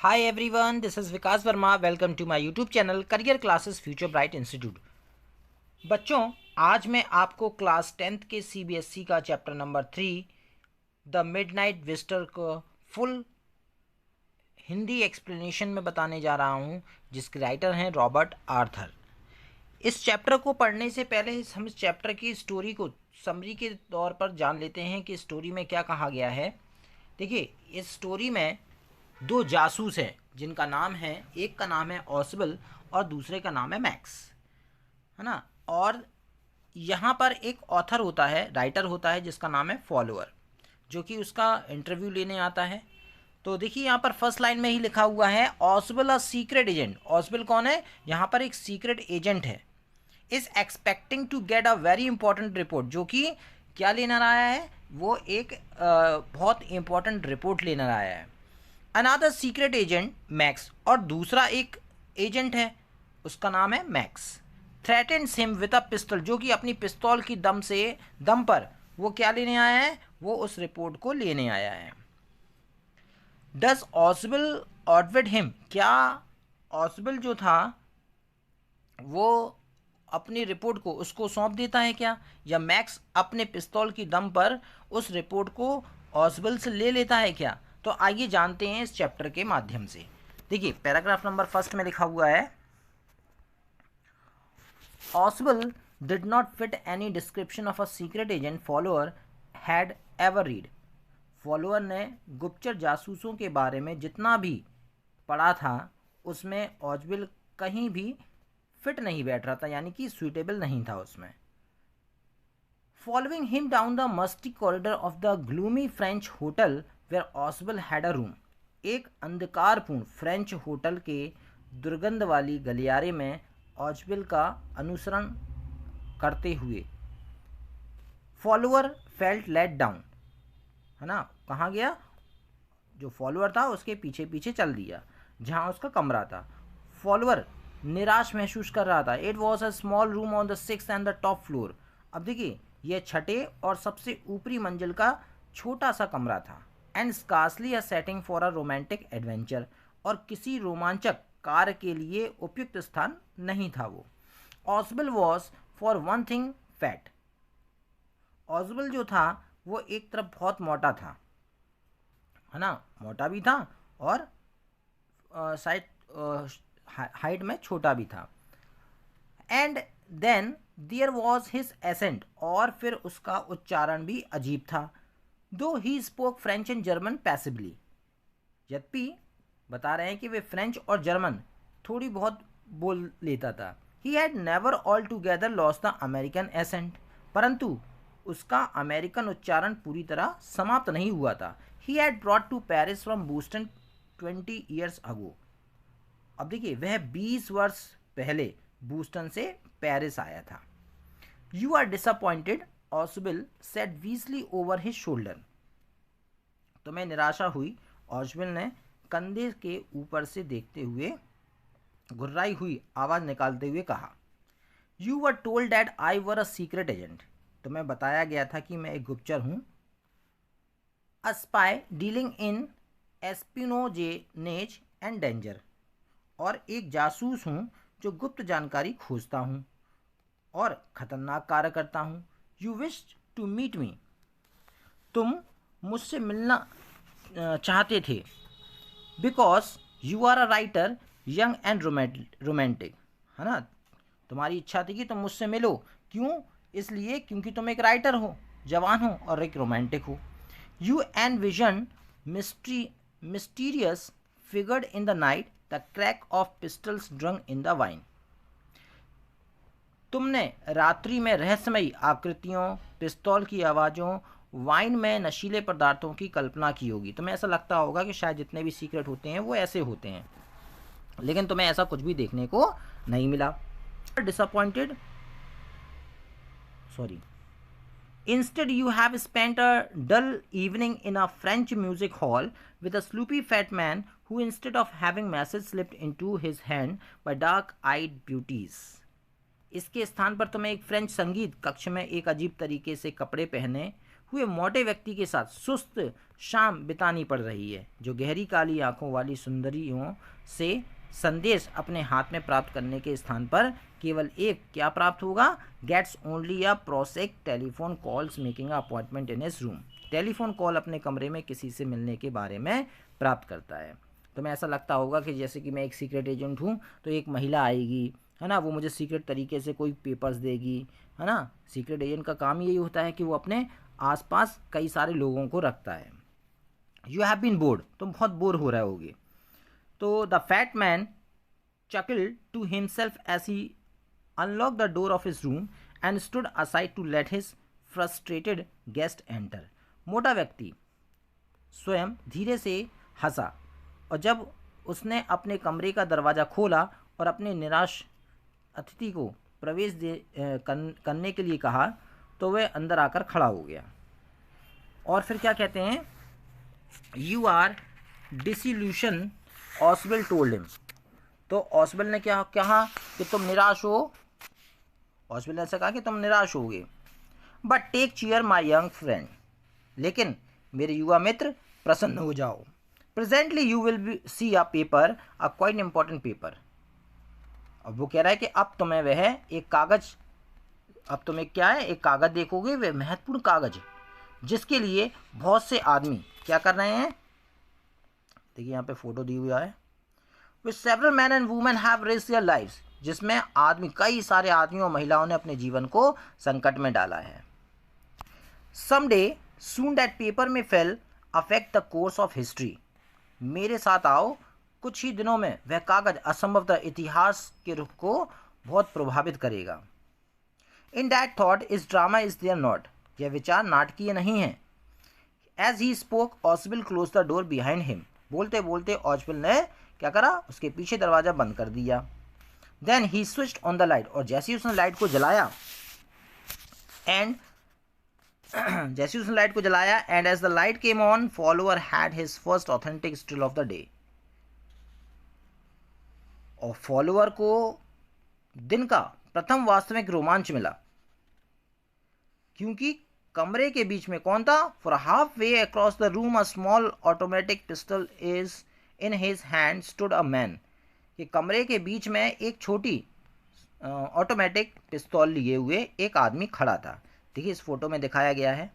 Hi everyone, this is Vikas Verma. Welcome to my YouTube channel Career Classes Future Bright Institute. बच्चों, आज मैं आपको class 10th के CBSE का chapter number 3 the midnight visitor को full Hindi explanation में बताने जा रहा हूँ, जिसके राइटर हैं रॉबर्ट आर्थर। इस चैप्टर को पढ़ने से पहले हम इस चैप्टर की स्टोरी को समरी के तौर पर जान लेते हैं कि स्टोरी में क्या कहा गया है। देखिए, इस स्टोरी में दो जासूस हैं जिनका नाम है, एक का नाम है ऑसबल और दूसरे का नाम है मैक्स, है ना। और यहाँ पर एक ऑथर होता है, राइटर होता है, जिसका नाम है फॉलोअर, जो कि उसका इंटरव्यू लेने आता है। तो देखिए, यहाँ पर फर्स्ट लाइन में ही लिखा हुआ है ऑसबल अ सीक्रेट एजेंट। ऑसबल कौन है? यहाँ पर एक सीक्रेट एजेंट है। Is expecting to get a very important report, जो कि क्या लेना आया है? वो एक बहुत इंपॉर्टेंट रिपोर्ट लेना आया है। अनादर सीक्रेट एजेंट मैक्स, और दूसरा एक एजेंट है, उसका नाम है max, threatens him with a pistol, जो कि अपनी पिस्तौल की दम पर वो क्या लेने आया है? वो उस रिपोर्ट को लेने आया है। डज ऑसबल आउटविट हिम, क्या ऑसबल जो था वो अपनी रिपोर्ट को उसको सौंप देता है क्या, या मैक्स अपने पिस्तौल की दम पर उस रिपोर्ट को ऑसबल से ले लेता है क्या? तो आइए जानते हैं इस चैप्टर के माध्यम से। देखिए, पैराग्राफ नंबर फर्स्ट में लिखा हुआ है Ausable did not fit any description of a secret agent Fowler had ever read. Fowler ने गुप्तचर जासूसों के बारे में जितना भी पढ़ा था, उसमें ऑसबल कहीं भी फिट नहीं बैठ रहा था, यानी कि सुइटेबल नहीं था उसमें। Following him down the musty corridor of the gloomy French hotel where Ausable had a room, एक अंधकारपूर्ण फ्रेंच होटल के दुर्गंध वाली गलियारे में ऑसबल का अनुसरण करते हुए फॉलोअर फेल्ट लेट डाउन, है ना। कहाँ गया? जो फॉलोअर था उसके पीछे पीछे चल दिया जहाँ उसका कमरा था। फॉलोअर निराश महसूस कर रहा था। It was a small room on the 6th and the top floor. अब देखिए, यह छठे और सबसे ऊपरी मंजिल का छोटा सा कमरा था। And scarcely a setting for a romantic adventure, और किसी रोमांचक कार्य के लिए उपयुक्त स्थान नहीं था वो। Ausable was for one thing fat. Ausable जो था वो एक तरफ बहुत मोटा था, है ना, मोटा भी था और साइड हाइट में छोटा भी था। And then there was his accent, और फिर उसका उच्चारण भी अजीब था। Though he spoke French and German passably, यद्यपि बता रहे हैं कि वे फ्रेंच और जर्मन थोड़ी बहुत बोल लेता था। He had never altogether lost the American accent, परंतु उसका अमेरिकन उच्चारण पूरी तरह समाप्त नहीं हुआ था। He had brought to Paris from Boston 20 years ago. अब देखिए, वह 20 वर्ष पहले बूस्टन से पेरिस आया था। You are disappointed, Ausable said wheezily over his shoulder. तो मैं निराशा हुई, ऑसबल ने कंधे के ऊपर से देखते हुए घुर्राई हुई आवाज़ निकालते हुए कहा। You were told that I were a secret agent, तो मैं बताया गया था कि मैं एक गुप्तचर हूँ। A spy dealing in espionage and danger, और एक जासूस हूँ जो गुप्त जानकारी खोजता हूँ और खतरनाक कार्य करता हूँ। You wish to meet me, तुम मुझसे मिलना चाहते थे। Because you are a writer young and romantic, है ना, तुम्हारी इच्छा थी कि तुम मुझसे मिलो। क्यों? इसलिए क्योंकि तुम एक राइटर हो, जवान हो और एक रोमांटिक हो। You envision mysterious figured in the night, the crack of pistols drunk in the wine. तुमने रात्रि में रहस्यमयी आकृतियों, पिस्तौल की आवाज़ों, वाइन में नशीले पदार्थों की कल्पना की होगी। तुम्हें ऐसा लगता होगा कि शायद जितने भी सीक्रेट होते हैं वो ऐसे होते हैं, लेकिन तुम्हें ऐसा कुछ भी देखने को नहीं मिला। Disappointed, sorry, instead you have spent a dull evening in a French music hall with a sloopy fat man who, instead of having message slipped into his hand by dark-eyed beauties, इसके स्थान पर तुम्हें एक French संगीत कक्ष में एक अजीब तरीके से कपड़े पहने हुए मोटे व्यक्ति के साथ सुस्त शाम बितानी पड़ रही है, जो गहरी काली आंखों वाली सुंदरियों से संदेश अपने हाथ में प्राप्त करने के स्थान पर केवल एक क्या प्राप्त होगा, gets only a prosaic telephone calls making appointment in his room. Telephone call अपने कमरे में किसी से मिलने के बारे में प्राप्त करता है। तो मैं ऐसा लगता होगा कि जैसे कि मैं एक सीक्रेट एजेंट हूँ, तो एक महिला आएगी, है ना, वो मुझे सीक्रेट तरीके से कोई पेपर्स देगी, है ना। सीक्रेट एजेंट का काम यही होता है कि वो अपने आसपास कई सारे लोगों को रखता है। यू हैव बीन बोर्ड, तुम बहुत बोर हो रहे होगे। तो the fat man chuckled to himself as he unlocked the door of his room and stood aside to let his frustrated guest enter. मोटा व्यक्ति स्वयं धीरे से हंसा, और जब उसने अपने कमरे का दरवाज़ा खोला और अपने निराश अतिथि को प्रवेश करने के लिए कहा, तो वह अंदर आकर खड़ा हो गया। और फिर क्या कहते हैं, you are disillusioned Ausable told him. तो ऑसवेल ने क्या कहा कि तुम निराश हो। ऑसवेल ने ऐसा कहा कि तुम निराश होगे। But take cheer my young friend, लेकिन मेरे युवा मित्र प्रसन्न हो जाओ। Presently you will be see a paper, a quite important paper. अब वो कह रहा है कि अब तुम्हें वह एक कागज, अब तुम्हें क्या है, एक कागज देखोगे, वह महत्वपूर्ण कागज जिसके लिए बहुत से आदमी क्या कर रहे हैं। देखिए यहाँ पे फोटो दी हुआ है, which several men and women have risk their lives, जिसमें आदमी, कई सारे आदमियों और महिलाओं ने अपने जीवन को संकट में डाला है। समडे सून दैट पेपर में fail affect the course of history. मेरे साथ आओ, कुछ ही दिनों में वह कागज असंभवतः इतिहास के रुख को बहुत प्रभावित करेगा। In that thought is drama is there not, यह विचार नाटकीय नहीं है। As he spoke Ausable close the door behind him. बोलते बोलते ऑसवेल ने क्या करा, उसके पीछे दरवाजा बंद कर दिया। Then he switched on the light, और जैसे ही उसने लाइट को जलाया, एंड जैसे ही उसने लाइट को जलाया, and as the light came on, Fowler had his first authentic still of the day. और फॉलोअर को दिन का प्रथम वास्तविक रोमांच मिला, क्योंकि कमरे के बीच में कौन था। For half way across the room a small automatic pistil is in his hand stood a man. कि कमरे के बीच में एक छोटी ऑटोमेटिक पिस्तौल लिए हुए एक आदमी खड़ा था। देखिए इस फोटो में दिखाया गया है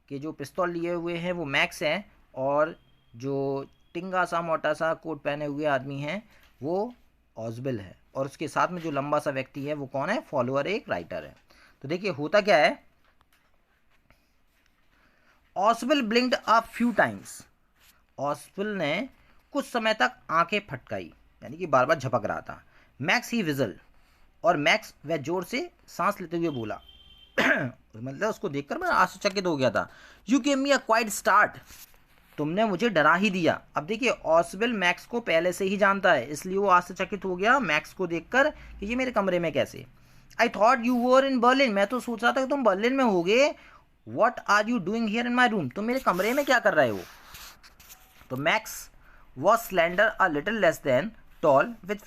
कि जो पिस्तौल लिए हुए हैं वो मैक्स हैं, और जो टिंगा सा मोटा सा कोट पहने हुए आदमी हैं वो ऑसवेल है, और उसके साथ में जो लंबा सा व्यक्ति है वो कौन है, फॉलोअर, एक राइटर है। तो देखिए होता क्या है, ऑसवेल ब्लिंक्ड अ फ्यू टाइम्स। ऑसवेल ने कुछ समय तक आंखें फटकाई, यानी कि बार बार झपक रहा था। मैक्स ही विजल, और मैक्स वह जोर से सांस लेते हुए बोला मतलब उसको देखकर मैं आश्चर्यचकित हो गया था। You gave me a quite start, तुमने मुझे डरा ही दिया। अब देखिए ऑसवेल मैक्स को पहले से ही जानता है, इसलिए वो आश्चर्यचकित हो गया मैक्स को देखकर कि ये मेरे कमरे में कैसे। I thought you were in Berlin, मैं तो सोच रहा था कि तुम बर्लिन में होगे। What are you doing here in my room, तुम मेरे कमरे में क्या कर रहे हो। तो Max was slender, a little less than tall, with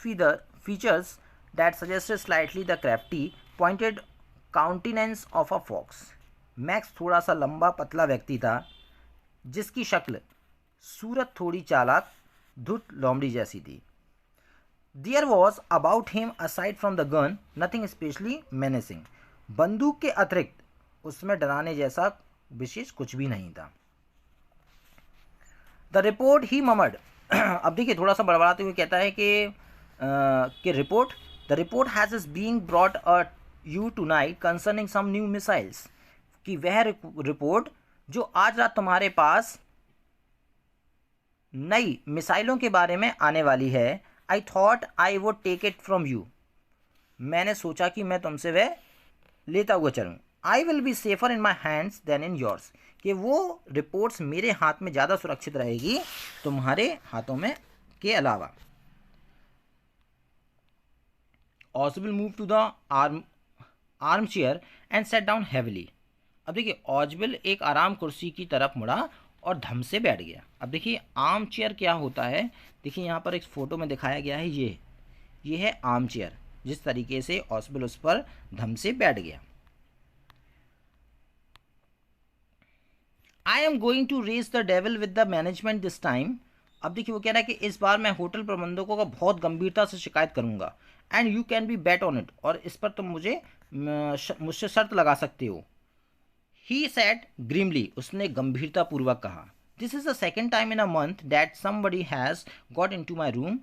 features that suggested slightly the crafty, pointed countenance of a fox. Max थोड़ा सा लंबा पतला व्यक्ति था, जिसकी शक्ल, सूरत थोड़ी चालाक धुत लोमड़ी जैसी थी। There was about him aside from the gun nothing especially menacing. बंदूक के अतिरिक्त उसमें डराने जैसा विशेष कुछ भी नहीं था। द रिपोर्ट ही ममड अब देखिए थोड़ा सा बड़बड़ाते हुए कहता है कि report, the report has is being brought you tonight concerning some new missiles, कि वह रिपोर्ट जो आज रात तुम्हारे पास नई मिसाइलों के बारे में आने वाली है। I thought I would take it from you, मैंने सोचा कि मैं तुमसे वह लेता हुआ चलूँ। I will be safer in my hands than in yours, कि वो रिपोर्ट्स मेरे हाथ में ज़्यादा सुरक्षित रहेगी तुम्हारे हाथों में के अलावा। Ausable move to the armchair and sat down heavily. अब देखिए ऑसवेल एक आराम कुर्सी की तरफ मुड़ा और धम से बैठ गया। अब देखिए आर्म चेयर क्या होता है, देखिए यहाँ पर एक फ़ोटो में दिखाया गया है, ये है आर्म चेयर, जिस तरीके से ऑसवेल उस पर धम से बैठ गया। I am going to raise the devil with the management this time. अब देखिए वो कह रहा है कि इस बार मैं होटल प्रबंधकों का बहुत गंभीरता से शिकायत करूंगा। And you can be bet on it, और इस पर तुम मुझसे शर्त लगा सकते हो। ही सेड ग्रीमली, उसने गंभीरतापूर्वक कहा। This is the second time in a month that somebody has got into my room.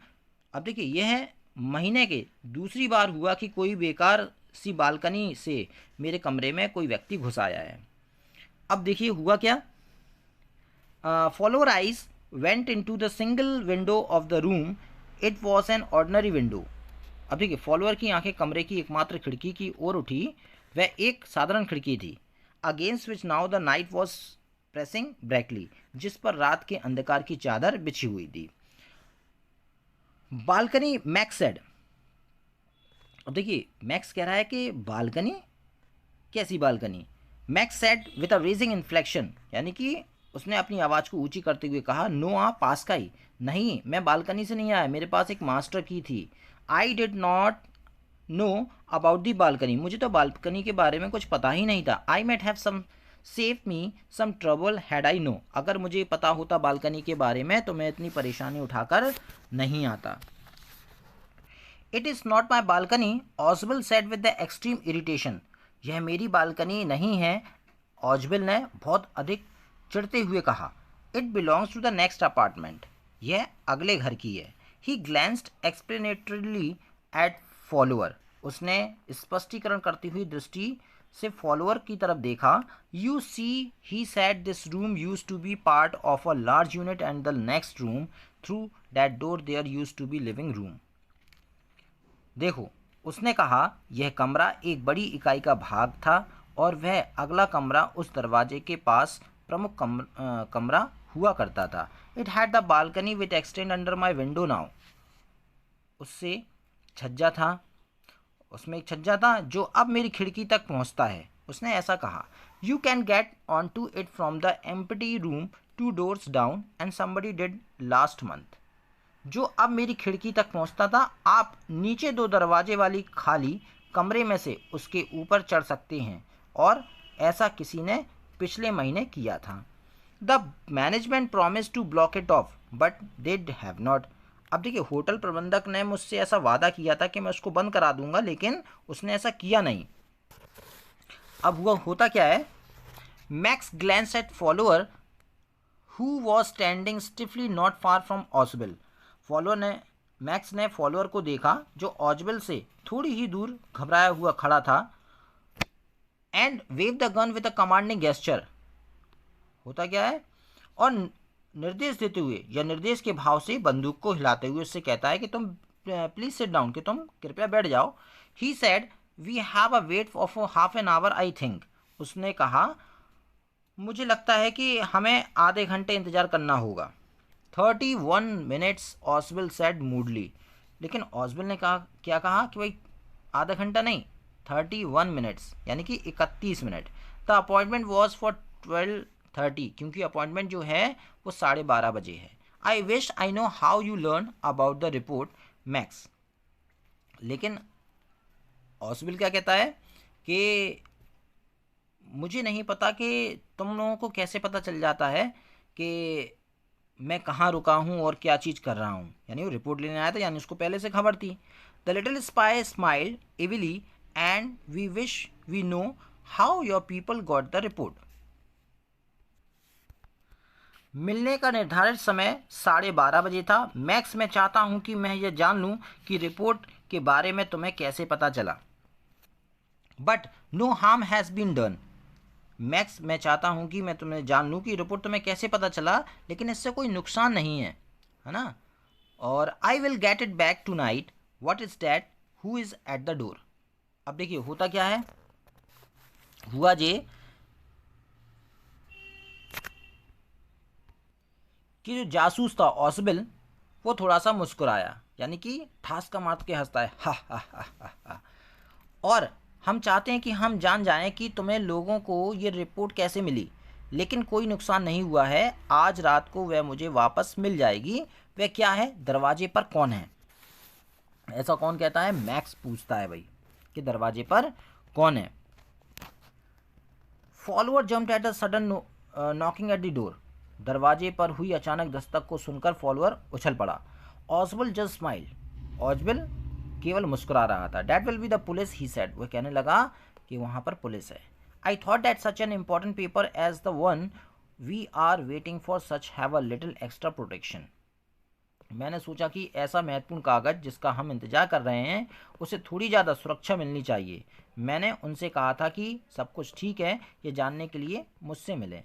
अब देखिए यह है महीने के दूसरी बार हुआ कि कोई बेकार सी बालकनी से मेरे कमरे में कोई व्यक्ति घुस आया है। अब देखिए हुआ क्या। Follower eyes went into the single window of the room. It was an ordinary window. अब देखिए फॉलोअर की आंखें कमरे की एकमात्र खिड़की की ओर उठी। वह एक साधारण खिड़की थी। Against which now the night was pressing blackly, जिस पर रात के अंधकार की चादर बिछी हुई थी। Balcony, max said. अब देखिए मैक्स कह रहा है कि बालकनी, कैसी balcony. Max said with a raising inflection, यानी कि उसने अपनी आवाज़ को ऊंची करते हुए कहा, नो आ पास का ही नहीं, मैं बालकनी से नहीं आया, मेरे पास एक मास्टर की थी। I did not know about the balcony, मुझे तो बालकनी के बारे में कुछ पता ही नहीं था। I might have some save me some trouble had I know, अगर मुझे पता होता बालकनी के बारे में तो मैं इतनी परेशानी उठाकर नहीं आता। It is not my balcony, Ausable said with the extreme irritation, यह मेरी बालकनी नहीं है, ऑजबिल ने बहुत अधिक चिढ़ते हुए कहा। It belongs to the next apartment, यह अगले घर की है। He glanced explanatorily at Fowler, उसने स्पष्टीकरण करती हुई दृष्टि से फॉलोअर की तरफ देखा। You see, he said, this room used to be part of a large unit and the next room through that door there used to be living room. देखो, उसने कहा यह कमरा एक बड़ी इकाई का भाग था और वह अगला कमरा उस दरवाजे के पास प्रमुख कमरा हुआ करता था। It had the balcony which extend under my window now, उससे छज्जा था, उसमें एक छज्जा था जो अब मेरी खिड़की तक पहुंचता है, उसने ऐसा कहा। You can get onto it from the empty room 2 doors down and somebody did last month, जो अब मेरी खिड़की तक पहुंचता था, आप नीचे 2 दरवाजे वाली खाली कमरे में से उसके ऊपर चढ़ सकते हैं, और ऐसा किसी ने पिछले महीने किया था। The management promise to block it off but they have not. अब देखिए होटल प्रबंधक ने मुझसे ऐसा वादा किया था कि मैं उसको बंद करा दूंगा, लेकिन उसने ऐसा किया नहीं। अब हुआ होता क्या है। Max glance at Fowler who was standing stiffly not far from Ausable. Max ने फॉलोअर को देखा जो ऑजबिल से थोड़ी ही दूर घबराया हुआ खड़ा था। And wave the gun with a commanding gesture, होता क्या है, और निर्देश देते हुए या निर्देश के भाव से बंदूक को हिलाते हुए उससे कहता है कि तुम प्लीज सिट डाउन, कि तुम कृपया बैठ जाओ। He said we have a wait of half an hour I think, उसने कहा मुझे लगता है कि हमें आधे घंटे इंतजार करना होगा। 31 minutes, ऑसबिल सेड मूडली, लेकिन ऑसबिल ने कहा, क्या कहा कि भाई आधा घंटा नहीं, 31 minutes यानी कि 31 minute. The appointment was for 12:30, क्योंकि अपॉइंटमेंट जो है वो 12:30 है। I wish I know how you learn about the report max, लेकिन ऑसबिल क्या कहता है कि मुझे नहीं पता कि तुम लोगों को कैसे पता चल जाता है कि मैं कहाँ रुका हूँ और क्या चीज़ कर रहा हूँ, यानी वो रिपोर्ट लेने आया था, यानी उसको पहले से खबर थी। The little spy smiled evilly and we wish we know how your people got the report. मिलने का निर्धारित समय 12:30 था। मैक्स, मैं चाहता हूँ कि मैं ये जान लूँ कि रिपोर्ट के बारे में तुम्हें कैसे पता चला। But no harm has been done. Max, मैं चाहता हूँ कि मैं तुम्हें जान लूँ कि रिपोर्ट तुम्हें कैसे पता चला, लेकिन इससे कोई नुकसान नहीं है ना। और I will get it back tonight, what is that who is at the door. अब देखिए होता क्या है, हुआ जे कि जो जासूस था ऑसबिल, वो थोड़ा सा मुस्कुराया, यानी कि ठास का मार के हंसता है, हा हा हा हा हा। और हम चाहते हैं कि हम जान जाएं कि तुम्हें लोगों को ये रिपोर्ट कैसे मिली, लेकिन कोई नुकसान नहीं हुआ है, आज रात को वह मुझे वापस मिल जाएगी। वह क्या है, दरवाजे पर कौन है। ऐसा कौन कहता है, मैक्स पूछता है भाई कि दरवाजे पर कौन है। Follower jumped at a sudden knocking at the door. दरवाजे पर हुई अचानक दस्तक को सुनकर फॉलोअर उछल पड़ा। ऑसवेल जस्ट स्माइल। ऑसवेल केवल मुस्कुरा रहा था। That will be the police he said. वह कहने लगा कि वहाँ पर पुलिस है। I thought that such an important paper as the one we are waiting for such have a little extra protection. मैंने सोचा कि ऐसा महत्वपूर्ण कागज़ जिसका हम इंतजार कर रहे हैं उसे थोड़ी ज़्यादा सुरक्षा मिलनी चाहिए। मैंने उनसे कहा था कि सब कुछ ठीक है, ये जानने के लिए मुझसे मिले,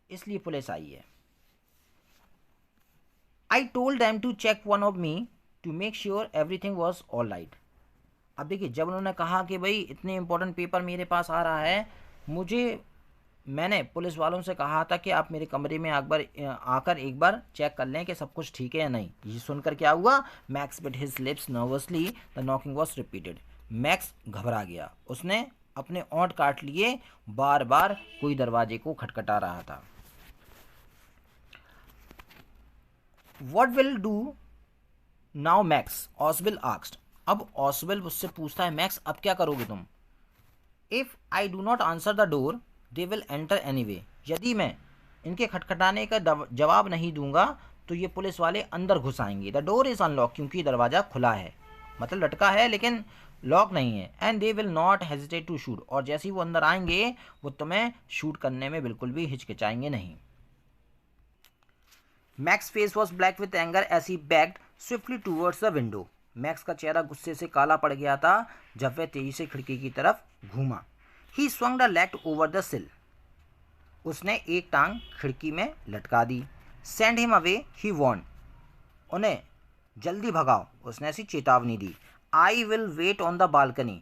इसलिए पुलिस आई है। I told them to check one of me to make sure everything was all right. अब देखिए, जब उन्होंने कहा कि भाई इतने इंपॉर्टेंट पेपर मेरे पास आ रहा है, मैंने पुलिस वालों से कहा था कि आप मेरे कमरे में आकर एक बार चेक कर लें कि सब कुछ ठीक है या नहीं। ये सुनकर क्या हुआ? Max bit his lips nervously. The knocking was repeated. Max घबरा गया। उसने अपने ओंठ काट लिए। बार बार कोई दरवाजे को खटखटा रहा था। What will do now Max? Ausable asked. अब ऑसवेल उससे पूछता है, मैक्स अब क्या करोगे तुम? If I do not answer the door they will enter anyway. यदि मैं इनके खटखटाने का जवाब नहीं दूंगा तो ये पुलिस वाले अंदर घुस आएंगे। द डोर इज़ अनलॉक, क्योंकि दरवाज़ा खुला है, मतलब लटका है लेकिन लॉक नहीं है। And they will not hesitate to shoot. और जैसे ही वो अंदर आएंगे वो तुम्हें शूट करने में बिल्कुल भी हिचकिचाएंगे नहीं। Max face was black with anger as he backed swiftly towards the window. Max का चेहरा गुस्से से काला पड़ गया था जब वह तेजी से खिड़की की तरफ घूमा। ही swung the leg over the sill. उसने एक टांग खिड़की में लटका दी। Send him away, he warned. उन्हें जल्दी भगाओ, उसने ऐसी चेतावनी दी। I will wait on the balcony.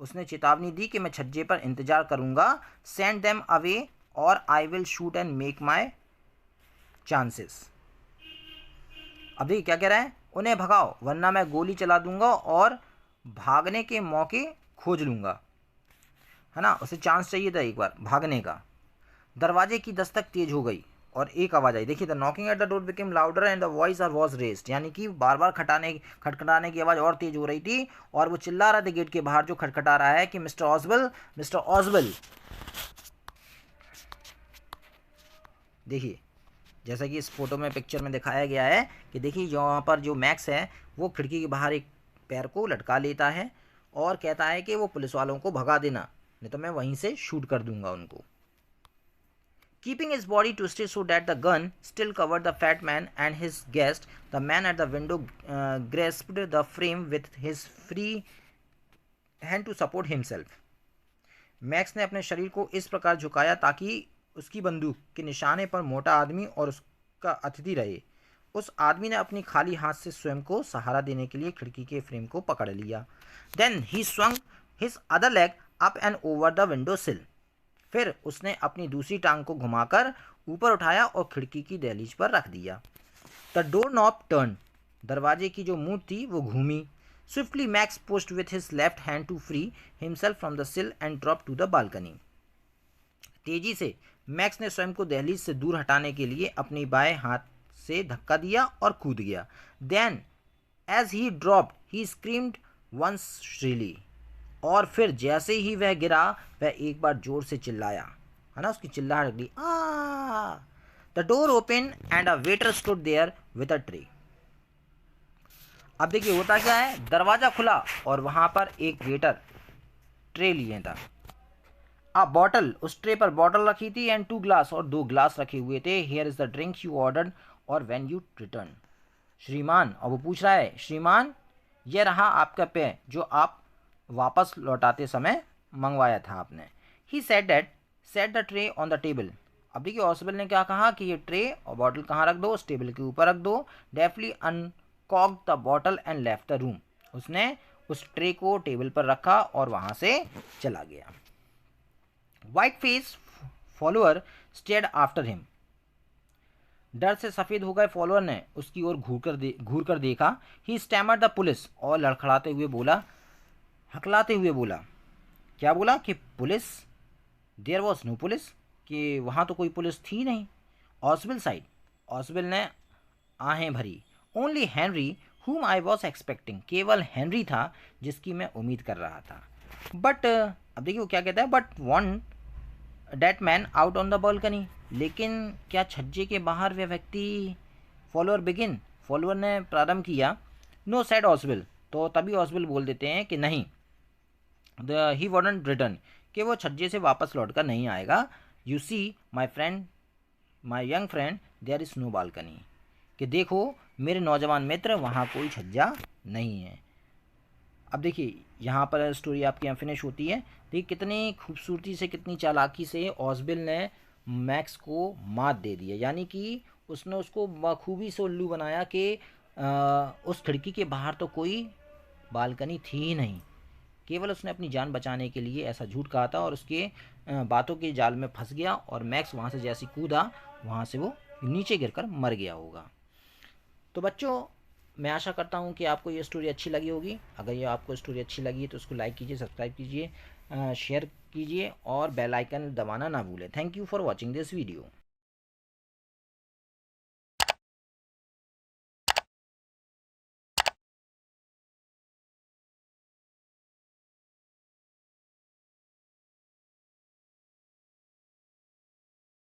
उसने चेतावनी दी कि मैं छज्जे पर इंतजार करूंगा। Send them away or I will shoot and make my chances. अब देखिए क्या कह रहा है? उन्हें भगाओ वरना मैं गोली चला दूंगा और भागने के मौके खोज लूंगा, है ना। उसे चांस चाहिए था एक बार भागने का। दरवाजे की दस्तक तेज हो गई और एक आवाज़ आई। देखिए, the knocking at the door became louder and the voice was raised. यानी कि बार बार खटखटाने की आवाज़ और तेज हो रही थी और वो चिल्ला रहा था गेट के बाहर जो खटखटा रहा है कि मिस्टर ऑसवेल, मिस्टर ऑसवेल। देखिए, जैसा कि इस फोटो में पिक्चर में दिखाया गया है कि देखिए यहाँ पर जो मैक्स है वो खिड़की के बाहर एक पैर को लटका लेता है और कहता है कि वो पुलिस वालों को भगा देना, नहीं तो मैं वहीं से शूट कर दूंगा उनको। Keeping his body twisted so that the gun still covered the fat man and his guest, the man at the window grasped the frame with his free hand to support himself. Max ने अपने शरीर को इस प्रकार झुकाया ताकि उसकी बंदूक के निशाने पर मोटा आदमी और उसका अतिथि रहे। उस आदमी ने अपनी खाली हाथ से स्वयं को सहारा देने के लिए खिड़की के फ्रेम को पकड़ लिया। Then he swung his other leg up and over the window sill. फिर उसने अपनी दूसरी टांग को घुमाकर ऊपर उठाया और खिड़की की दहलीज पर रख दिया। The door knob turn. दरवाजे की जो मूठ थी वो घूमी। Swiftly Max pushed with his left hand to free himself from the sill and drop to the balcony. तेजी से मैक्स ने स्वयं को दहलीज से दूर हटाने के लिए अपनी बाएं हाथ से धक्का दिया और कूद गया। Then as he dropped he screamed once shrilly. और फिर जैसे ही वह गिरा वह एक बार जोर से चिल्लाया, है ना, उसकी चिल्लाहट निकली, आ। The door open and a waiter stood there with a tray. अब देखिए होता क्या है, दरवाजा खुला और वहां पर एक वेटर ट्रे लिए था। अ बॉटल, उस ट्रे पर बॉटल रखी थी एंड 2 ग्लास, और 2 ग्लास रखे हुए थे। Here is the drink you ordered और व्हेन यू रिटर्न। श्रीमान, और वो पूछ रहा है, श्रीमान यह रहा आपका पेय जो आप वापस लौटाते समय मंगवाया था आपने। He said that, set the tray on the table. अब देखिए ऑसवेल ने क्या कहा कि ये ट्रे और बॉटल कहाँ रख दो, उस टेबल के ऊपर रख दो। Deftly uncorked the bottle and left the room. उसने उस ट्रे को टेबल पर रखा और वहां से चला गया। White face follower stared after him. डर से सफ़ेद हो गए फॉलोअर ने उसकी ओर घूर कर देखा। ही स्टैमर्ड द पुलिस, और लड़खड़ाते हुए बोला, हकलाते हुए बोला, क्या बोला कि police, there was no police, कि वहाँ तो कोई पुलिस थी नहीं। ऑसवेल साइड, ऑसवेल ने आहें भरी। Only Henry whom I was expecting, केवल हेनरी था जिसकी मैं उम्मीद कर रहा था। बट अब देखिए वो क्या कहता है, but one that man out on the balcony, लेकिन क्या छज्जे के बाहर वह व्यक्ति फॉलोअर ने प्रारंभ किया। नो सेड ऑसवेल, तो तभी ऑसवेल बोल देते हैं कि नहीं, ही वॉडंट रिटर्न, कि वो छज्जे से वापस लौट कर नहीं आएगा। You see my young friend there is no balcony, कि देखो मेरे नौजवान मित्र, वहाँ कोई छज्जा नहीं है। अब देखिए यहाँ पर स्टोरी आपकी यहाँ फिनिश होती है। देखिए कितनी खूबसूरती से, कितनी चालाकी से ऑसवेल ने मैक्स को मात दे दी है, यानी कि उसने उसको बखूबी से उल्लू बनाया कि उस खिड़की के बाहर तो कोई बालकनी थी ही नहीं। केवल उसने अपनी जान बचाने के लिए ऐसा झूठ कहा था और उसके बातों के जाल में फंस गया, और मैक्स वहाँ से जैसे कूदा, वहाँ से वो नीचे गिरकर मर गया होगा। तो बच्चों, मैं आशा करता हूँ कि आपको ये स्टोरी अच्छी लगी होगी। अगर ये आपको स्टोरी अच्छी लगी है तो उसको लाइक कीजिए, सब्सक्राइब कीजिए, शेयर कीजिए और बेल आइकन दबाना ना भूलें। Thank you for watching this video.